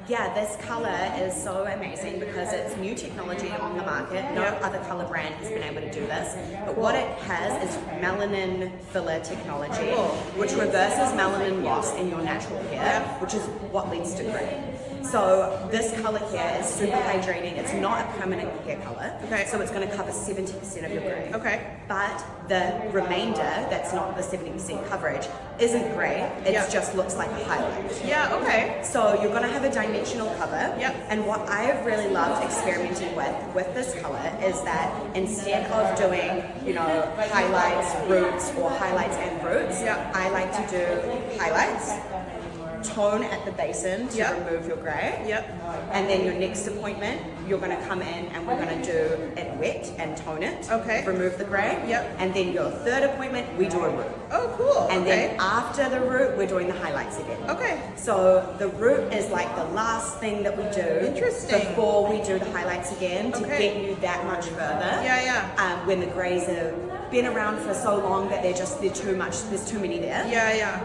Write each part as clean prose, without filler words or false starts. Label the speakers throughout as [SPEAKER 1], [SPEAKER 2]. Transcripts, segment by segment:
[SPEAKER 1] Yeah, this color is so amazing because it's new technology on the market. No other color brand has been able to do this. But what it has is melanin filler technology, which reverses melanin loss in your natural hair, which is what leads to gray. So this color here is super hydrating. It's not a permanent hair color.
[SPEAKER 2] Okay.
[SPEAKER 1] So it's going to cover 70% of your gray.
[SPEAKER 2] Okay.
[SPEAKER 1] But the remainder, that's not the 70% coverage, isn't gray. It just looks like a highlight.
[SPEAKER 2] Yeah, okay.
[SPEAKER 1] So you're going to have a dimensional cover.
[SPEAKER 2] Yep.
[SPEAKER 1] And what I've really loved experimenting with this color is that instead of doing, highlights, roots, or highlights and roots, I like to do highlights, tone at the basin to remove your grey. And then your next appointment, you're going to come in and we're going to do it wet and tone it.
[SPEAKER 2] Okay.
[SPEAKER 1] Remove the grey. And then your third appointment, we do a root.
[SPEAKER 2] Oh, cool.
[SPEAKER 1] And then after the root, we're doing the highlights again.
[SPEAKER 2] Okay.
[SPEAKER 1] So the root is like the last thing that we do.
[SPEAKER 2] Interesting.
[SPEAKER 1] Before we do the highlights again to get you that much further. When the greys have been around for so long that they're too much, there's too many there.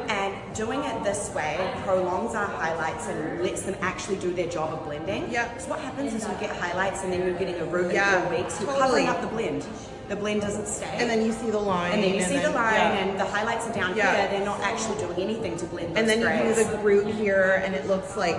[SPEAKER 1] And doing it this way prolongs our highlights and lets them actually do their job of blending. Because what happens is you get highlights and then you're getting a root in 4 weeks. You're covering up the blend. The blend doesn't stay.
[SPEAKER 2] And then you see the line.
[SPEAKER 1] And then you see the line and the highlights are down here. They're not actually doing anything to blend those
[SPEAKER 2] And then
[SPEAKER 1] grays.
[SPEAKER 2] you do the root here and it looks like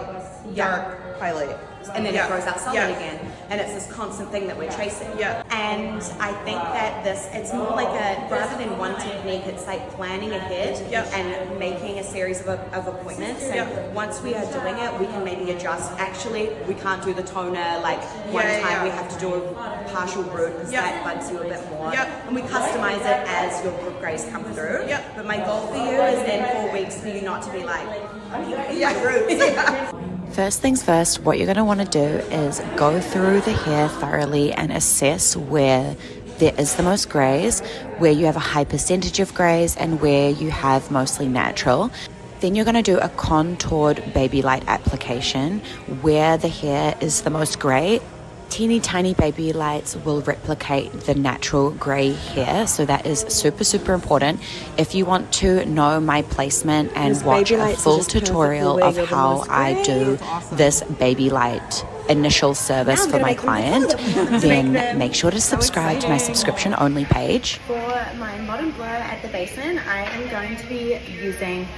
[SPEAKER 2] dark highlight.
[SPEAKER 1] And then it grows out solid again. And it's this constant thing that we're chasing. And I think that it's more like rather than one technique, it's like planning ahead and making a series of appointments. And once we are doing it, we can maybe adjust. Actually, we can't do the toner like one time. We have to do a partial root because that bugs you a bit more. And we customize it as your grays come through. But my goal for you is in 4 weeks for you not to be like, my roots.
[SPEAKER 3] First things first, what you're going to want to do is go through the hair thoroughly and assess where there is the most grays, where you have a high percentage of grays, and where you have mostly natural. Then you're going to do a contoured baby light application where the hair is the most gray. Teeny tiny baby lights will replicate the natural gray hair, so that is super, super important. If you want to know my placement and watch a full tutorial of how I do this baby light initial service for my client, then make sure to subscribe to my subscription only page.
[SPEAKER 1] For my modern blur at the basin, I am going to be using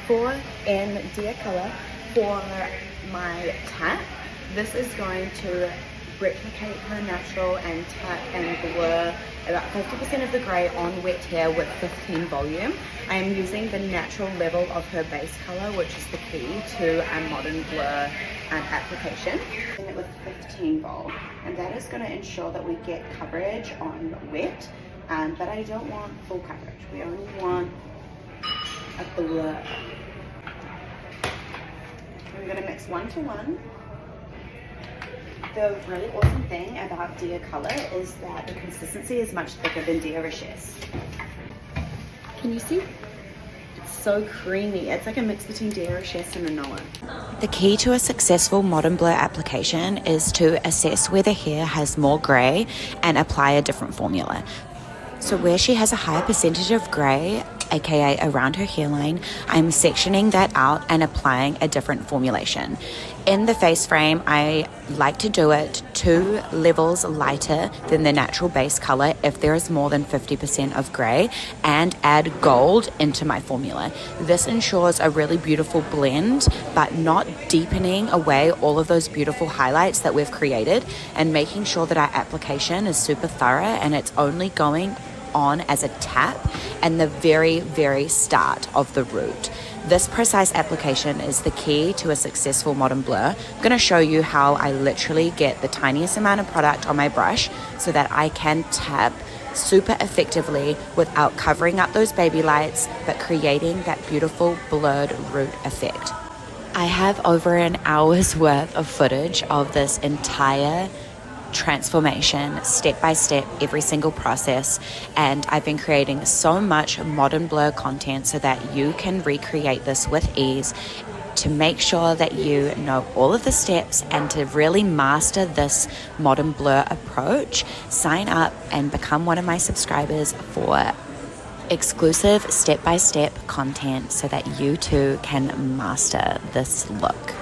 [SPEAKER 1] 4N Deer Color for my tap. This is going to replicate her natural and tap and blur about 50% of the grey on wet hair with 15 volume. I am using the natural level of her base colour, which is the key to a modern blur application. It with 15 vol, and that is going to ensure that we get coverage on wet, but I don't want full coverage. We only want a blur. We're going to mix 1 to 1. The really awesome thing about Deer Color is that the consistency is much thicker than Deer Richesse. Can you see? It's so creamy. It's like a mix between Deer Richesse and a Noah.
[SPEAKER 3] The key to a successful modern blur application is to assess where the hair has more grey and apply a different formula. So where she has a higher percentage of grey, aka around her hairline, I'm sectioning that out and applying a different formulation. In the face frame, I like to do it 2 levels lighter than the natural base color if there is more than 50% of grey, and add gold into my formula. This ensures a really beautiful blend, but not deepening away all of those beautiful highlights that we've created, and making sure that our application is super thorough and it's only going on as a tap and the very, very start of the root. This precise application is the key to a successful modern blur. I'm going to show you how I literally get the tiniest amount of product on my brush so that I can tap super effectively without covering up those baby lights, but creating that beautiful blurred root effect. I have over an hour's worth of footage of this entire transformation, step by step, every single process, and I've been creating so much modern blur content so that you can recreate this with ease, to make sure that you know all of the steps and to really master this modern blur approach. Sign up and become one of my subscribers for exclusive step-by-step content so that you too can master this look.